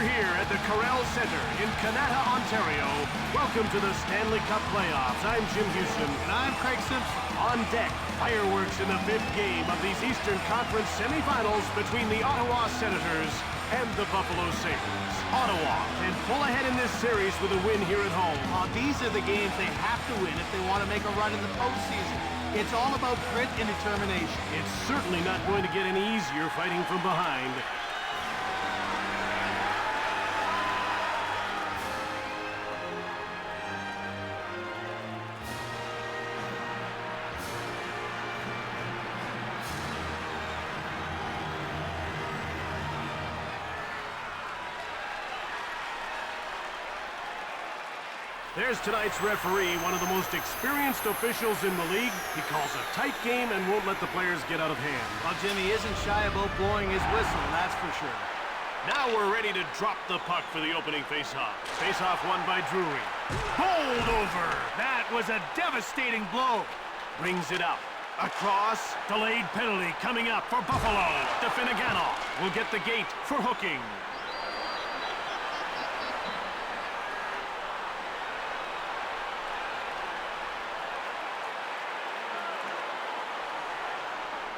here at the Corral Center in Canada, Ontario. Welcome to the Stanley Cup Playoffs. I'm Jim Houston. And I'm Craig Simpson. On deck, fireworks in the fifth game of these Eastern Conference semifinals between the Ottawa Senators and the Buffalo Sabres. Ottawa can pull ahead in this series with a win here at home. These are the games they have to win if they want to make a run in the postseason. It's all about grit and determination. It's certainly not going to get any easier fighting from behind. There's tonight's referee, one of the most experienced officials in the league. He calls a tight game and won't let the players get out of hand. Well, Jimmy isn't shy about blowing his whistle, that's for sure. Now we're ready to drop the puck for the opening faceoff. Faceoff won by Drury. Bowled over. That was a devastating blow. Brings it up. Across. Delayed penalty coming up for Buffalo. Definigano will get the gate for hooking.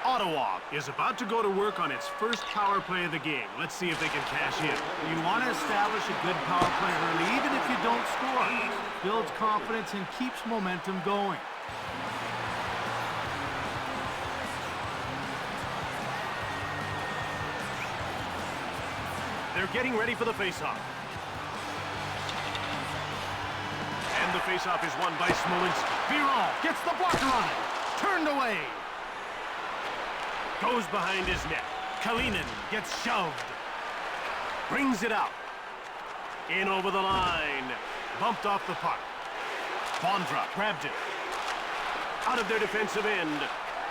Ottawa is about to go to work on its first power play of the game. Let's see if they can cash in. You want to establish a good power play early, even if you don't score. Builds confidence and keeps momentum going. They're getting ready for the faceoff. And the faceoff is won by Smolinski. Biron gets the blocker on it. Turned away. Goes behind his net. Kalinin gets shoved. Brings it out. In over the line. Bumped off the puck. Bondra grabbed it. Out of their defensive end.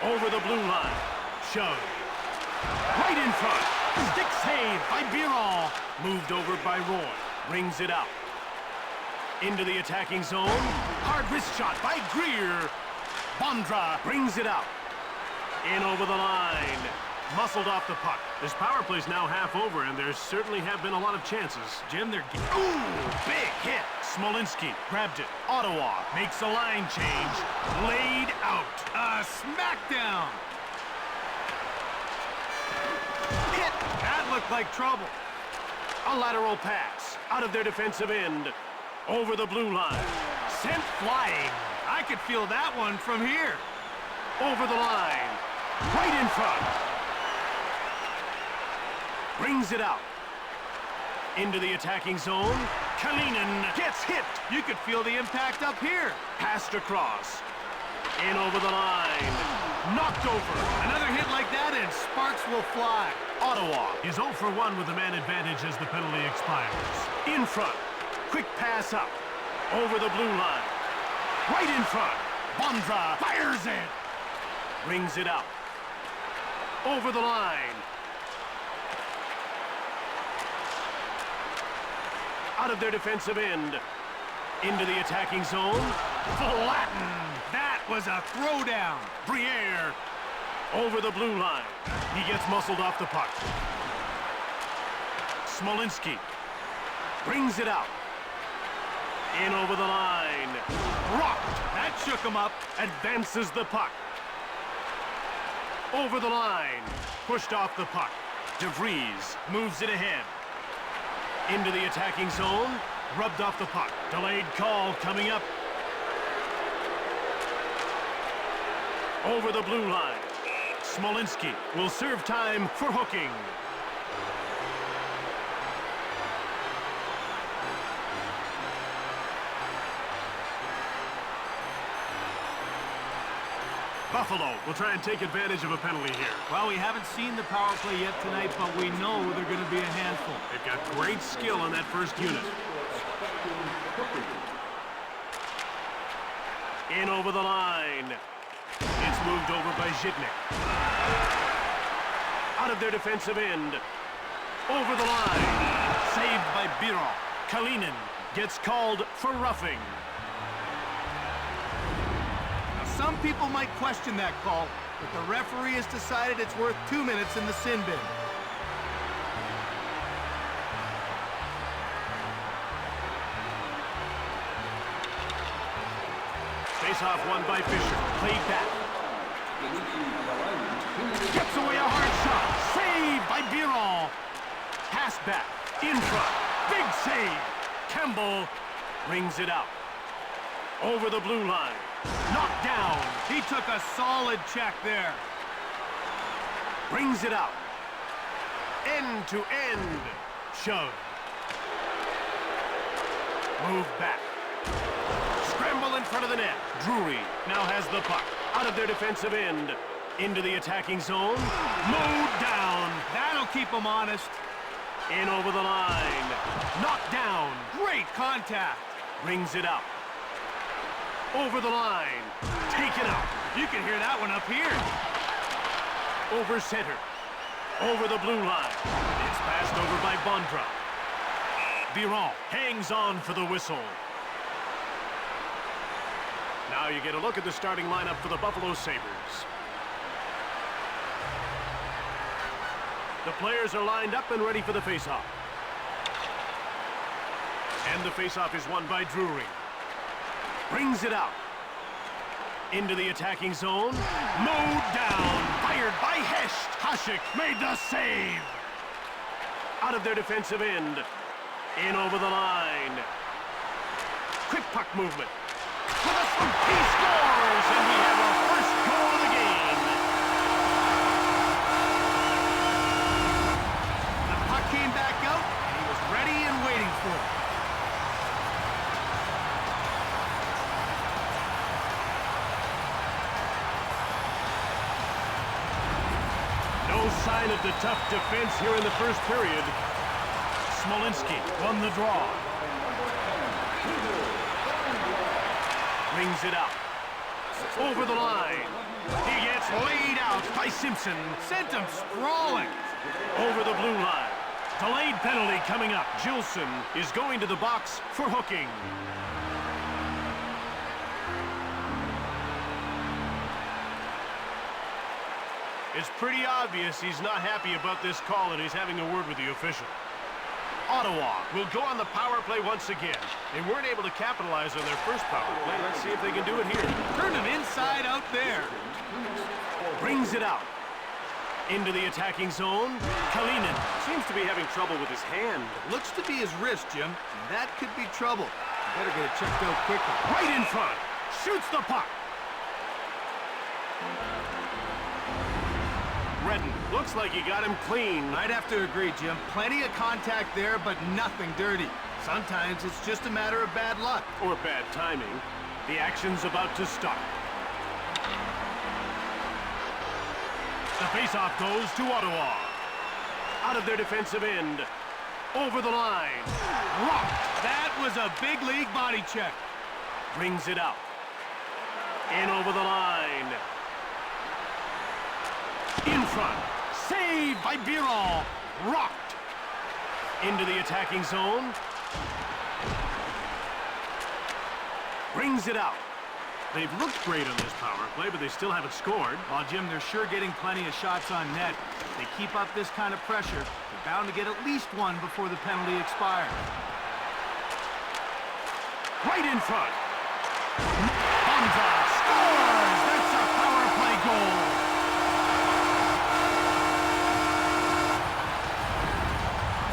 Over the blue line. Shoved. Right in front. Stick save by Biron. Moved over by Roy. Brings it out. Into the attacking zone. Hard wrist shot by Greer. Bondra brings it out. In over the line. Muscled off the puck. This power play's now half over, and there certainly have been a lot of chances. Jim, they're... Ooh, big hit. Smolinski grabbed it. Ottawa makes a line change. Laid out. A smackdown. Hit. That looked like trouble. A lateral pass. Out of their defensive end. Over the blue line. Sent flying. I could feel that one from here. Over the line. Right in front. Brings it out. Into the attacking zone. Kalinin gets hit. You could feel the impact up here. Passed across. In over the line. Knocked over. Another hit like that and sparks will fly. Ottawa is 0 for 1 with the man advantage as the penalty expires. In front. Quick pass up. Over the blue line. Right in front. Bondra fires it. Brings it out. Over the line. Out of their defensive end. Into the attacking zone. Flattened. That was a throwdown. Briere. Over the blue line. He gets muscled off the puck. Smolinski. Brings it out. In over the line. Rocked. That shook him up. Advances the puck. Over the line. Pushed off the puck. DeVries moves it ahead. Into the attacking zone. Rubbed off the puck. Delayed call coming up. Over the blue line. Smolinski will serve time for hooking. Buffalo will try and take advantage of a penalty here. Well, we haven't seen the power play yet tonight, but we know they're going to be a handful. They've got great skill on that first unit. In over the line. It's moved over by Zhitnik. Out of their defensive end. Over the line. Saved by Biron. Kalinin gets called for roughing. Some people might question that call, but the referee has decided it's worth 2 minutes in the sin bin. face-off won by Fisher. Played back. Gets away a hard shot. Saved by Biron. Pass back. In front. Big save. Campbell brings it out. Over the blue line. Knocked down. He took a solid check there. Brings it out. End to end. Shove. Move back. Scramble in front of the net. Drury now has the puck. Out of their defensive end. Into the attacking zone. Mowed down. That'll keep him honest. In over the line. Knocked down. Great contact. Brings it out. Over the line. Taken out. You can hear that one up here. Over center. Over the blue line. It's passed over by Bondra. Biron hangs on for the whistle. Now you get a look at the starting lineup for the Buffalo Sabres. The players are lined up and ready for the faceoff. And the faceoff is won by Drury. Brings it out. Into the attacking zone. Mowed down. Fired by Hesht. Hasek made the save. Out of their defensive end. In over the line. Quick puck movement. With a swoop, he scores! And we have our first goal of the game. The puck came back out, and he was ready and waiting for it. No sign of the tough defense here in the first period. Smolinski won the draw. Brings it out. Over the line. He gets laid out by Simpson. Sent him sprawling. Over the blue line. Delayed penalty coming up. Gilson is going to the box for hooking. It's pretty obvious he's not happy about this call and he's having a word with the official. Ottawa will go on the power play once again. They weren't able to capitalize on their first power play. Let's see if they can do it here. Turn him inside out there. Brings it out. Into the attacking zone. Kalinin seems to be having trouble with his hand. Looks to be his wrist, Jim. That could be trouble. Better get it checked out quickly. Right in front. Shoots the puck. Redden looks like he got him clean. I'd have to agree, Jim. Plenty of contact there, but nothing dirty. Sometimes it's just a matter of bad luck. Or bad timing. The action's about to start. The faceoff goes to Ottawa. Out of their defensive end. Over the line. Rocked. That was a big league body check. Brings it out. In over the line. In front. Saved by Biron. Rocked. Into the attacking zone. Brings it out. They've looked great on this power play, but they still haven't scored. Well, Jim, they're sure getting plenty of shots on net. If they keep up this kind of pressure, they're bound to get at least one before the penalty expires. Right in front. Hamza scores! That's a power play goal.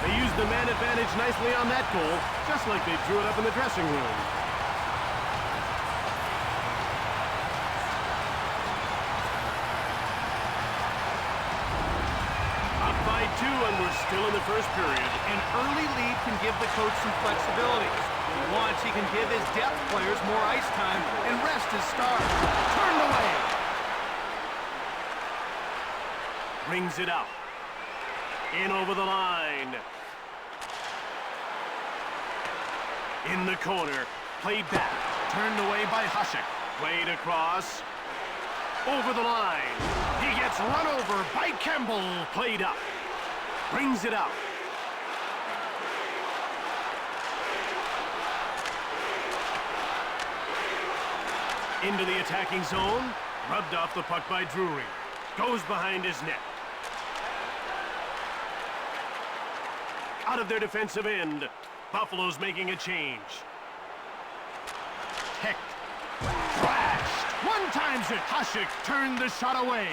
They used the man advantage nicely on that goal, just like they drew it up in the dressing room. Up by 2, and we're still in the first period. An early lead can give the coach some flexibility. If he wants, he can give his depth players more ice time and rest his stars. Turned away. Brings it out. In over the line. In the corner. Played back. Turned away by Hasek. Played across. Over the line. He gets run over by Campbell. Played up. Brings it out. Into the attacking zone. Rubbed off the puck by Drury. Goes behind his net. Out of their defensive end. Buffalo's making a change. Heck. Crash. One-times it. Hasek turned the shot away.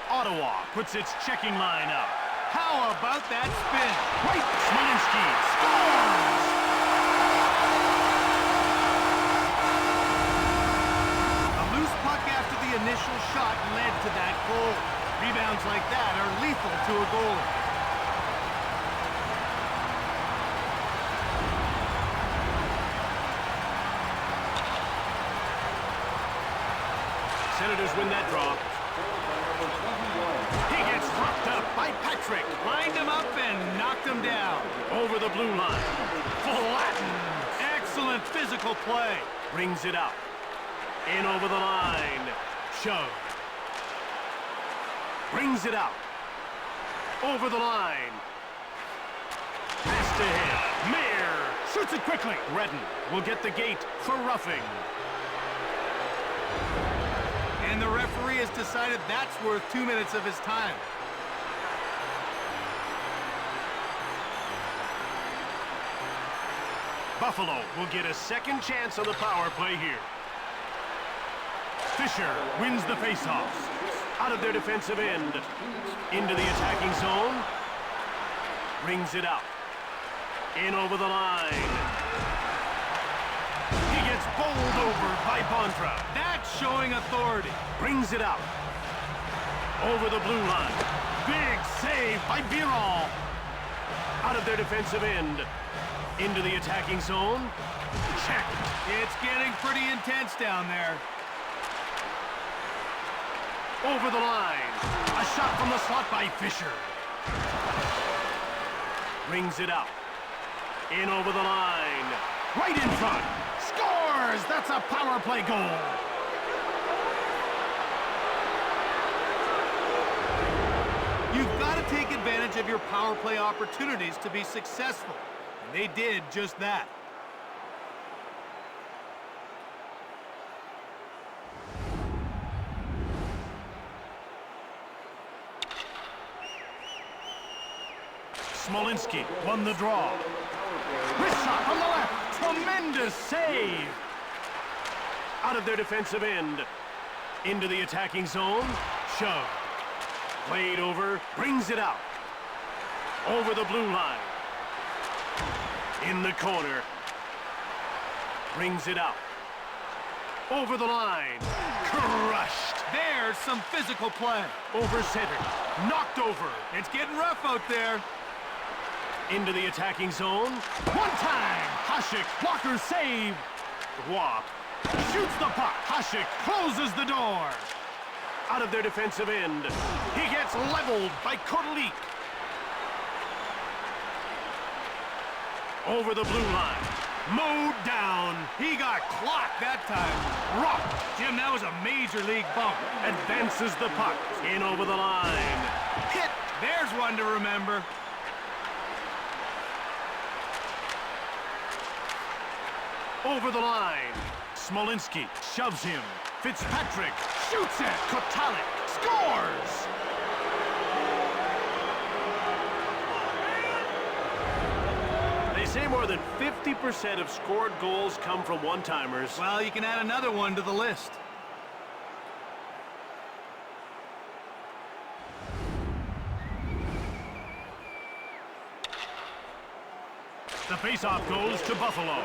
Ottawa puts its checking line up. How about that spin? Right, Smolinski scores! A loose puck after the initial shot led to that goal. Rebounds like that are lethal to a goalie. Senators win that draw. He gets rocked up by Patrick. Lined him up and knocked him down. Over the blue line. Flattened. Excellent physical play. Brings it up. In over the line. Shove. Brings it out. Over the line. Pass to him. Mayer shoots it quickly. Redden will get the gate for roughing. And the referee has decided that's worth 2 minutes of his time. Buffalo will get a second chance on the power play here. Fisher wins the faceoff. Out of their defensive end. Into the attacking zone. Brings it out. In over the line. He gets bowled over by Bondra. That's showing authority. Brings it out. Over the blue line. Big save by Biron. Out of their defensive end. Into the attacking zone. Checked. It's getting pretty intense down there. Over the line. A shot from the slot by Fisher. Brings it out. In over the line. Right in front. Scores! That's a power play goal. You've got to take advantage of your power play opportunities to be successful. And they did just that. Smolinski won the draw. Wrist shot from the left. Tremendous save. Out of their defensive end. Into the attacking zone. Shove. Played over. Brings it out. Over the blue line. In the corner. Brings it out. Over the line. Crushed. There's some physical play. Over center. Knocked over. It's getting rough out there. Into the attacking zone. One time. Hasek. Blocker save. Roy shoots the puck. Hasek closes the door. Out of their defensive end. He gets leveled by Kotelik. Over the blue line. Mowed down. He got clocked that time. Rocked. Jim, that was a major league bump. Advances the puck. In over the line. Hit. There's one to remember. Over the line. Smolinski shoves him. Fitzpatrick shoots it. Kotelik scores! They say more than 50% of scored goals come from one-timers. Well, you can add another one to the list. The faceoff goes to Buffalo.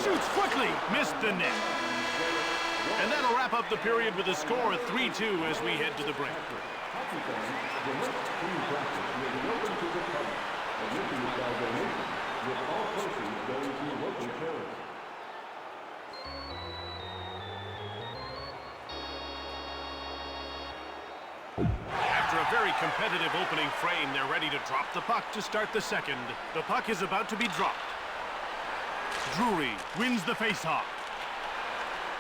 Shoots quickly, missed the net. And that'll wrap up the period with a score of 3-2 as we head to the break. After a very competitive opening frame, they're ready to drop the puck to start the second. The puck is about to be dropped. Drury wins the faceoff.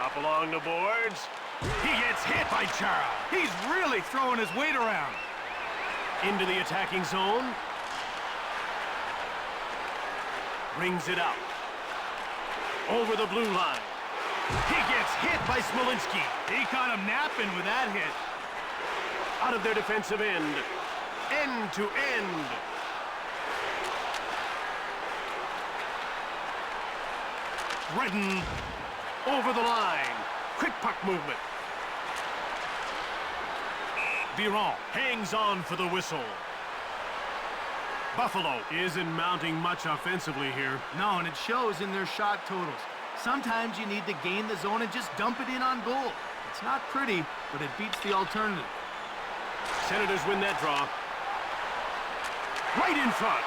Up along the boards. He gets hit by Chara. He's really throwing his weight around. Into the attacking zone. Brings it out. Over the blue line. He gets hit by Smolinski. He caught him napping with that hit. Out of their defensive end. End to end. Redden Over the line. Quick puck movement. Biron hangs on for the whistle. Buffalo isn't mounting much offensively here. No, and it shows in their shot totals. Sometimes you need to gain the zone and just dump it in on goal. It's not pretty, but it beats the alternative. Senators win that draw. Right in front.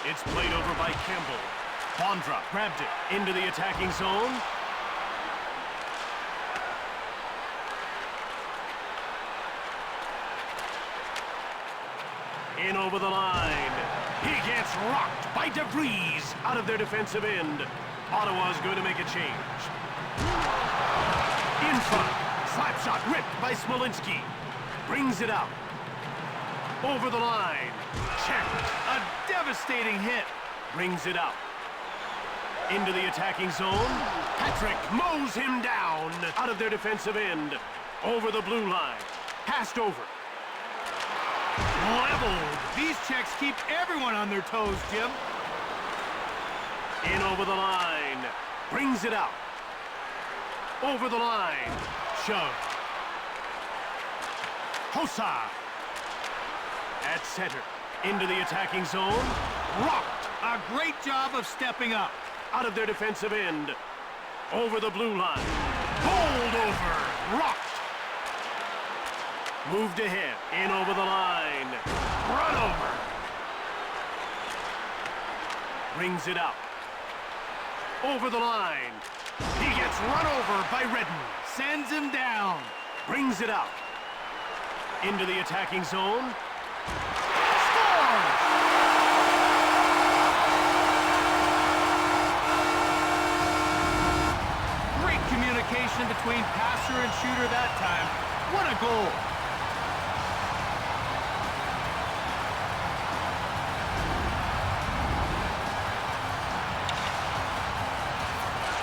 It's played over by Campbell. Bondra grabbed it into the attacking zone. In over the line. He gets rocked by DeVries out of their defensive end. Ottawa's going to make a change. In front. Slap shot ripped by Smolinski. Brings it out. Over the line. Checked. A devastating hit. Brings it out. Into the attacking zone. Patrick mows him down out of their defensive end. Over the blue line. Passed over. Leveled. These checks keep everyone on their toes, Jim. In over the line. Brings it out. Over the line. Shove. Hossa. At center. Into the attacking zone. Rocked. A great job of stepping up. Out of their defensive end. Over the blue line. Bowled over. Rocked. Moved ahead. In over the line. Run over. Brings it out. Over the line. He gets run over by Redden. Sends him down. Brings it out. Into the attacking zone. Scores! Great communication between passer and shooter that time. What a goal!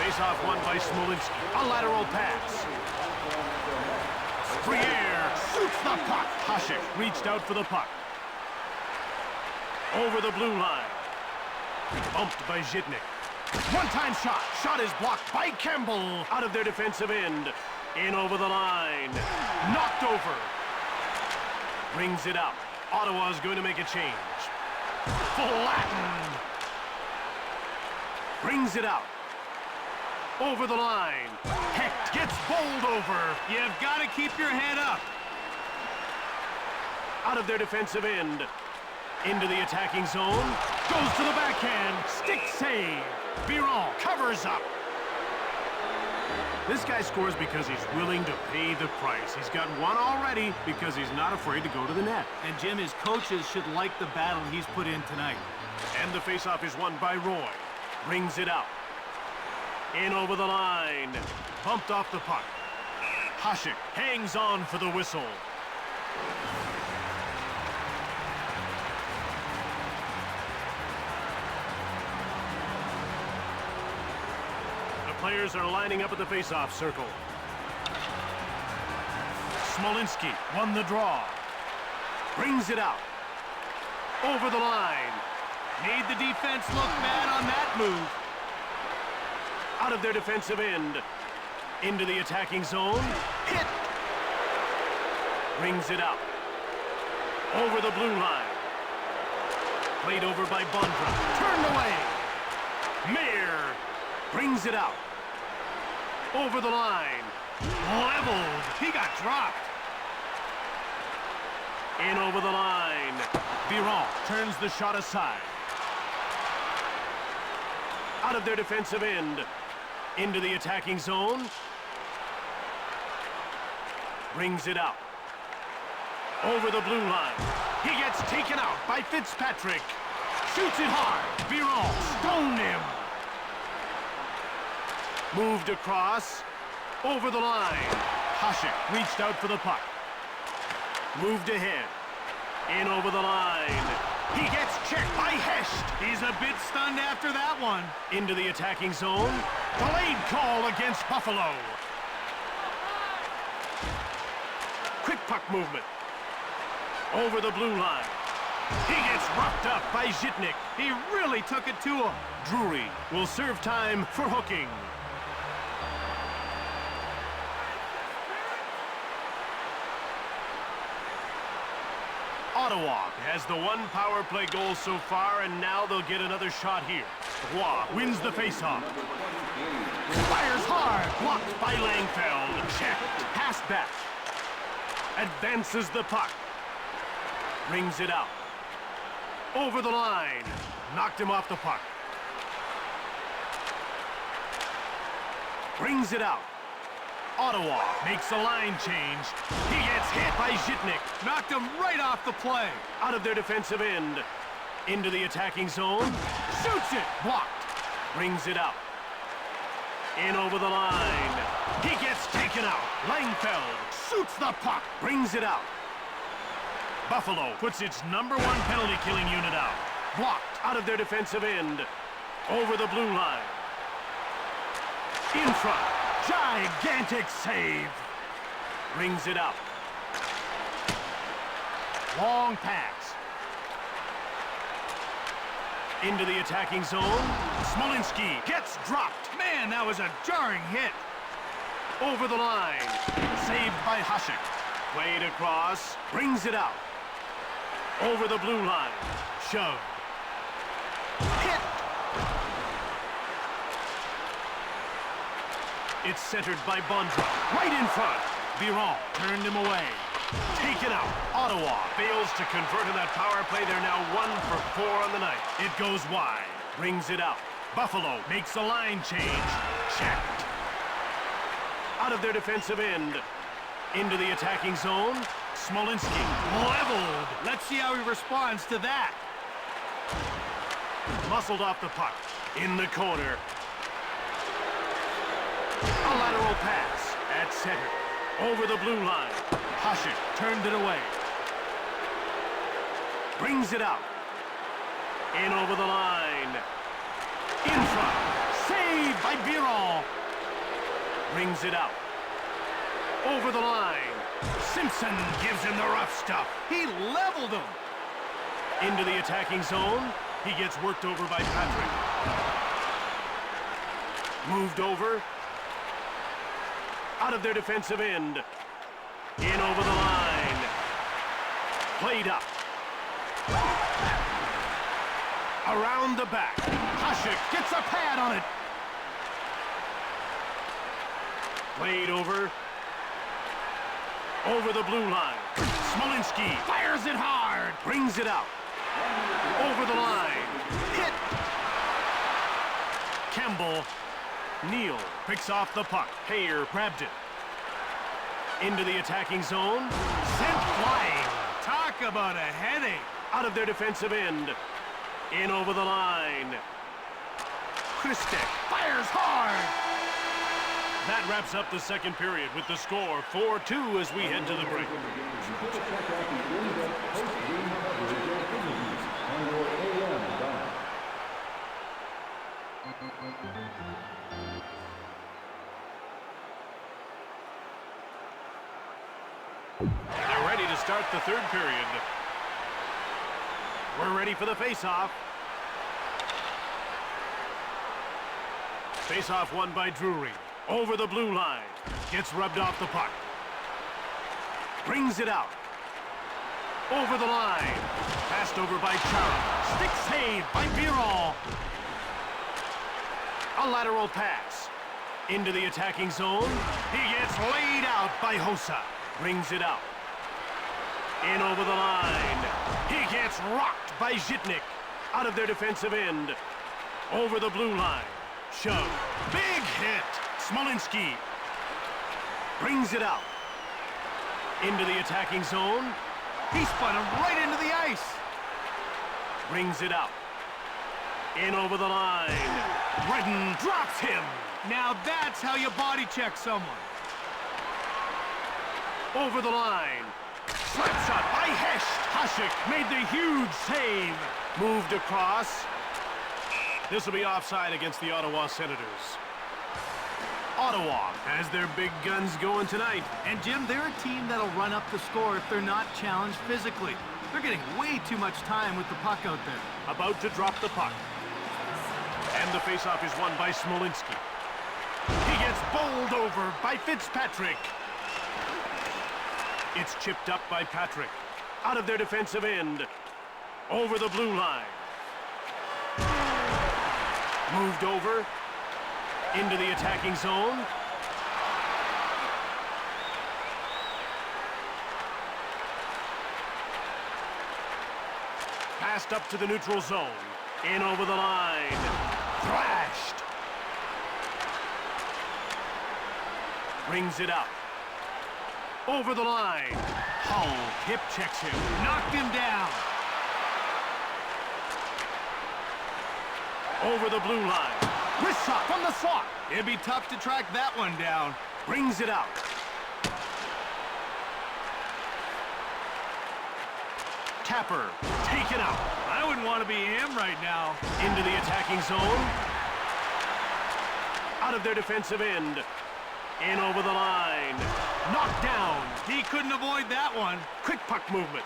Face-off won by Smolinski. A lateral pass. Briere shoots the puck. Hasek reached out for the puck. Over the blue line. Bumped by Zhitnik. One-time shot. Shot is blocked by Campbell. Out of their defensive end. In over the line. Knocked over. Brings it out. Ottawa's going to make a change. Flattened. Brings it out. Over the line. Hecht gets bowled over. You've got to keep your head up. Out of their defensive end. Into the attacking zone. Goes to the backhand. Stick save. Biron covers up. This guy scores because he's willing to pay the price. He's got one already because he's not afraid to go to the net. And Jim, his coaches should like the battle he's put in tonight. And the faceoff is won by Roy. Brings it out. In over the line. Bumped off the puck. Hasek hangs on for the whistle. The players are lining up at the faceoff circle. Smolinski won the draw. Brings it out. Over the line. Made the defense look bad on that move. Out of their defensive end. Into the attacking zone. Hit! Brings it out. Over the blue line. Played over by Bondra. Turned away. Mayer brings it out. Over the line. Leveled. He got dropped. In over the line. Biron turns the shot aside. Out of their defensive end. Into the attacking zone. Brings it out. Over the blue line. He gets taken out by Fitzpatrick. Shoots it hard. Biron stoned him. Moved across. Over the line. Hasek reached out for the puck. Moved ahead. In over the line. He gets checked by Hest. He's a bit stunned after that one. Into the attacking zone. Delayed call against Buffalo. Quick puck movement. Over the blue line. He gets roughed up by Zhitnik. He really took it to him. Drury will serve time for hooking. Ottawa has the one power play goal so far, and now they'll get another shot here. Roy wins the faceoff. Fires hard. Blocked by Langfeld. Checked. Passed back. Advances the puck. Brings it out. Over the line. Knocked him off the puck. Brings it out. Ottawa makes a line change. He gets hit by Zhitnik. Knocked him right off the play. Out of their defensive end. Into the attacking zone. Shoots it. Blocked. Brings it out. In over the line. He gets taken out. Langfeld shoots the puck. Brings it out. Buffalo puts its #1 penalty killing unit out. Blocked out of their defensive end. Over the blue line. In front. Gigantic save. Brings it out. Long pass. Into the attacking zone. Smolinski gets dropped. Man, that was a jarring hit. Over the line. Saved by Hasek. Played across. Brings it out. Over the blue line. Shoved. Hit. It's centered by Bondra. Right in front. Biron turned him away. Taken out. Ottawa fails to convert in that power play. They're now 1 for 4 on the night. It goes wide. Brings it out. Buffalo makes a line change. Checked. Out of their defensive end. Into the attacking zone. Smolinski leveled. Let's see how he responds to that. Muscled off the puck. In the corner. A lateral pass at center. Over the blue line. Hasek turned it away. Brings it out. In over the line. In front. Saved by Biron. Brings it out. Over the line. Simpson gives him the rough stuff. He leveled him. Into the attacking zone. He gets worked over by Patrick. Moved over. Out of their defensive end. In over the line. Played up. Around the back. Hasek gets a pad on it. Played over. Over the blue line. Smolinski fires it hard. Brings it out. Over the line. Hit. Campbell. Neal picks off the puck. Hayer grabbed it. Into the attacking zone. Sent flying. Talk about a headache. Out of their defensive end. In over the line. Christek fires hard. That wraps up the second period with the score 4-2 as we head to the break. They're ready to start the third period. We're ready for the face-off. Face-off won by Drury. Over the blue line. Gets rubbed off the puck. Brings it out. Over the line. Passed over by Chara. Stick save by Biron. A lateral pass. Into the attacking zone. He gets laid out by Hossa. Brings it out. In over the line. He gets rocked by Zhitnik. Out of their defensive end. Over the blue line. Shove. Big hit. Smolinski. Brings it out. Into the attacking zone. He spun him right into the ice. Brings it out. In over the line. Redden drops him. Now that's how you body check someone. Over the line. Slap shot by Hecht. Hasek made the huge save. Moved across. This will be offside against the Ottawa Senators. Ottawa has their big guns going tonight. And Jim, they're a team that'll run up the score if they're not challenged physically. They're getting way too much time with the puck out there. About to drop the puck. And the faceoff is won by Smolinski. He gets bowled over by Fitzpatrick. It's chipped up by Patrick. Out of their defensive end. Over the blue line. Moved over. Into the attacking zone. Passed up to the neutral zone. In over the line. Thrashed. Brings it up. Over the line. Hull hip checks him. Knocked him down. Over the blue line. Wrist shot from the slot. It'd be tough to track that one down. Brings it out. Tapper, taken out. I wouldn't want to be him right now. Into the attacking zone. Out of their defensive end. In over the line. Knocked down. He couldn't avoid that one. Quick puck movement.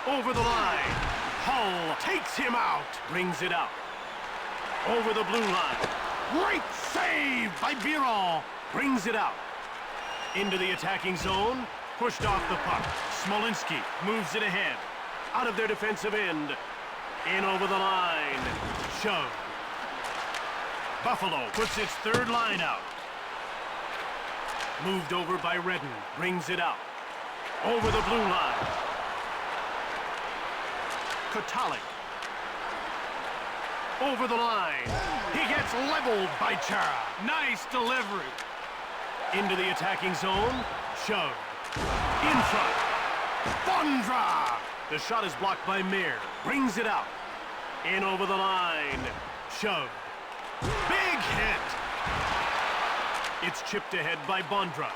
Over the line. Hull takes him out. Brings it out. Over the blue line. Great save by Biron. Brings it out. Into the attacking zone. Pushed off the puck. Smolinski moves it ahead. Out of their defensive end. In over the line. Shove. Buffalo puts its third line out. Moved over by Redden. Brings it out. Over the blue line. Kotalik. Over the line. He gets leveled by Chara. Nice delivery. Into the attacking zone. Shove. In front. Bondra. The shot is blocked by Mayer. Brings it out. In over the line. Shove. Big hit. It's chipped ahead by Bondra.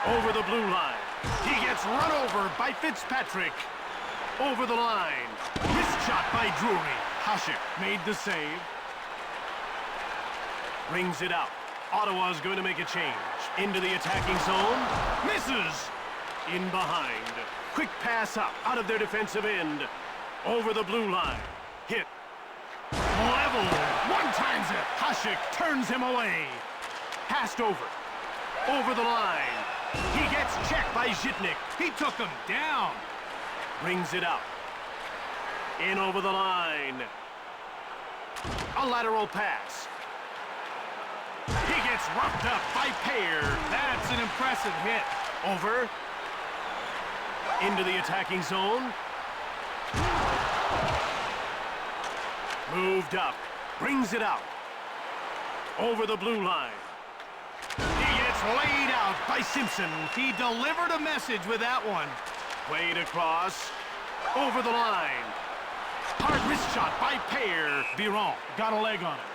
Over the blue line. He gets run over by Fitzpatrick. Over the line. Wrist shot by Drury. Hasek made the save. Brings it out. Ottawa's going to make a change. Into the attacking zone. Misses. In behind. Quick pass up. Out of their defensive end. Over the blue line. Hit. Level. One times it. Hasek turns him away. Passed over. Over the line. He gets checked by Zhitnik. He took him down. Brings it out. In over the line. A lateral pass. He gets roughed up by Payer. That's an impressive hit. Over. Into the attacking zone. Moved up. Brings it out. Over the blue line. He gets laid out by Simpson. He delivered a message with that one. Played across. Over the line. Hard wrist shot by Payer. Biron got a leg on it.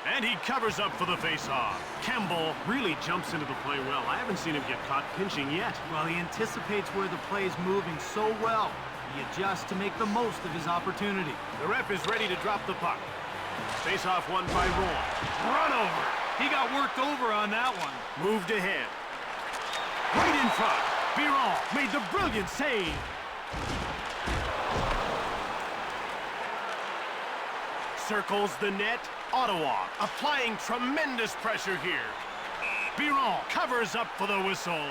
And he covers up for the faceoff. Campbell really jumps into the play well. I haven't seen him get caught pinching yet. Well, he anticipates where the play is moving so well. He adjusts to make the most of his opportunity. The ref is ready to drop the puck. Faceoff won by Roy. Run over. He got worked over on that one. Moved ahead. Right in front. Biron made the brilliant save. Circles the net. Ottawa applying tremendous pressure here. Biron covers up for the whistle.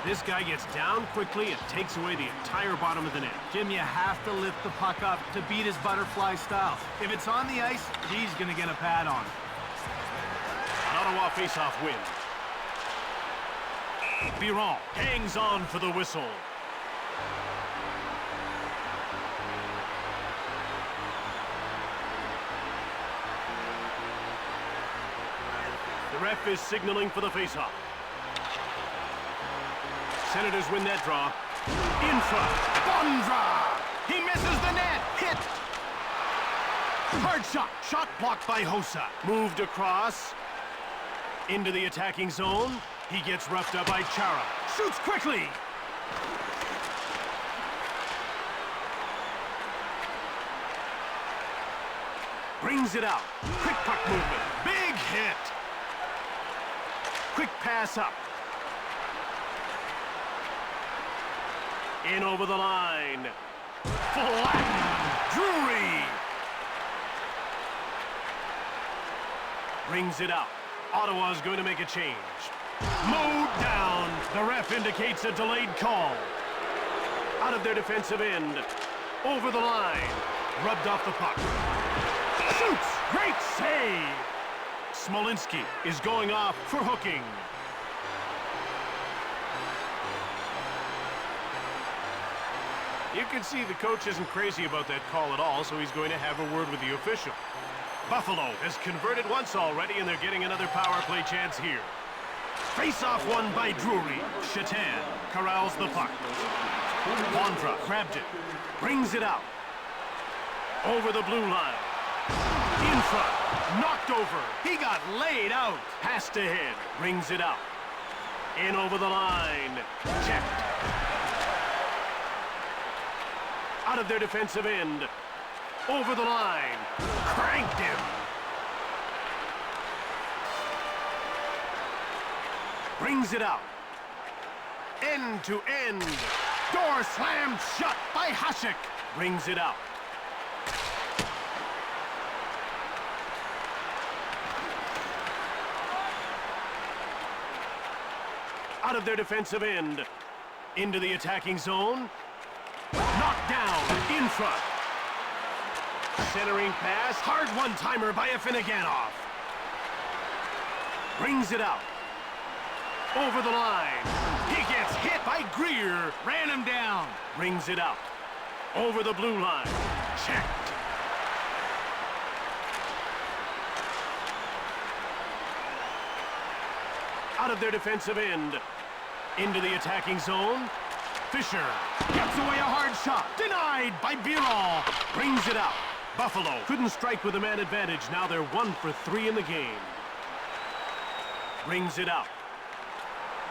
This guy gets down quickly and takes away the entire bottom of the net. Jim, you have to lift the puck up to beat his butterfly style. If it's on the ice, he's going to get a pad on. An Ottawa faceoff win. Biron hangs on for the whistle. The ref is signaling for the faceoff. Senators win that draw. In front. Bondra! He misses the net. Hit. Hard shot. Shot blocked by Hossa. Moved across. Into the attacking zone. He gets roughed up by Chara. Shoots quickly. Brings it out. Quick puck movement. Big hit. Quick pass up. In over the line. Flattened. Drury. Brings it out. Ottawa's going to make a change. Mowed down. The ref indicates a delayed call. Out of their defensive end. Over the line. Rubbed off the puck. Shoots! Great save! Smolinski is going off for hooking. You can see the coach isn't crazy about that call at all, so he's going to have a word with the official. Buffalo has converted once already, and they're getting another power play chance here. Face-off won by Drury. Shatan corrals the puck. Bondra grabbed it. Brings it out. Over the blue line. In front. Knocked over. He got laid out. Passed ahead. Brings it out. In over the line. Checked. Out of their defensive end. Over the line. Cranked him. Brings it out. End to end. Door slammed shut by Hasek. Brings it out. Out of their defensive end. Into the attacking zone. Knocked down. In front. Centering pass. Hard one-timer by Afinogenov. Brings it out. Over the line. He gets hit by Greer. Ran him down. Brings it out. Over the blue line. Checked. Out of their defensive end. Into the attacking zone. Fisher gets away a hard shot. Denied by Biron. Brings it out. Buffalo couldn't strike with a man advantage. Now they're 1 for 3 in the game. Brings it out.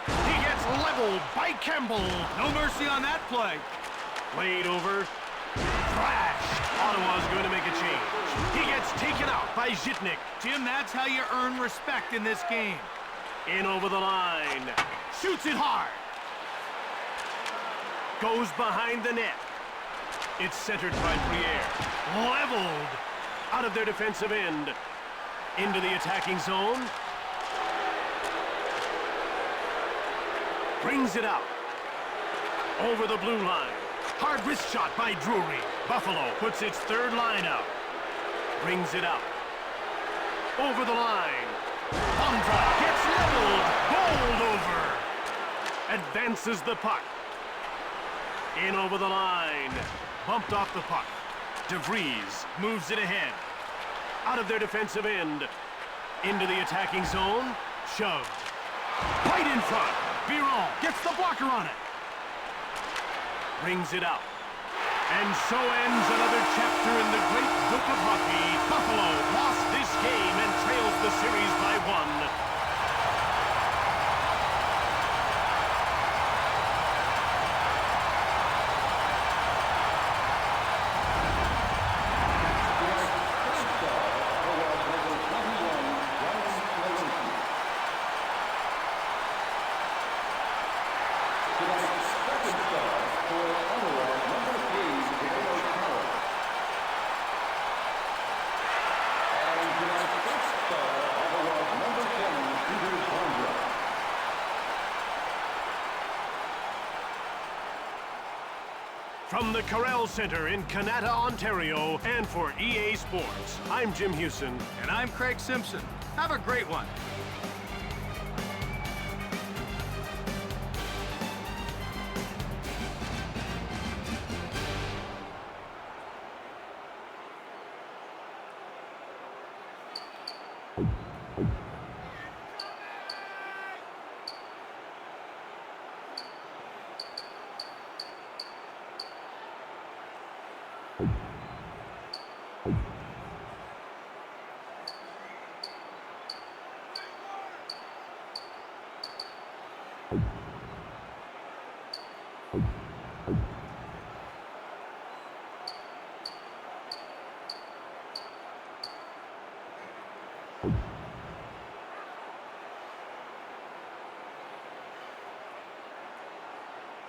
He gets leveled by Campbell. No mercy on that play. Played over. Crash. Ottawa's going to make a change. He gets taken out by Zhitnik. Jim, that's how you earn respect in this game. In over the line. Shoots it hard. Goes behind the net. It's centered by Briere. Leveled. Out of their defensive end. Into the attacking zone. Brings it out. Over the blue line. Hard wrist shot by Drury. Buffalo puts its third line out. Brings it out. Over the line. Bondra gets leveled. Bowled over. Advances the puck. In over the line. Bumped off the puck. DeVries moves it ahead. Out of their defensive end. Into the attacking zone. Shoved. Right in front. Biron gets the blocker on it. Brings it out. And so ends another chapter in the great book of hockey. Buffalo lost this game and trails the series by 1. From the Corral Center in Kanata, Ontario, and for EA Sports, I'm Jim Hewson. And I'm Craig Simpson. Have a great one. You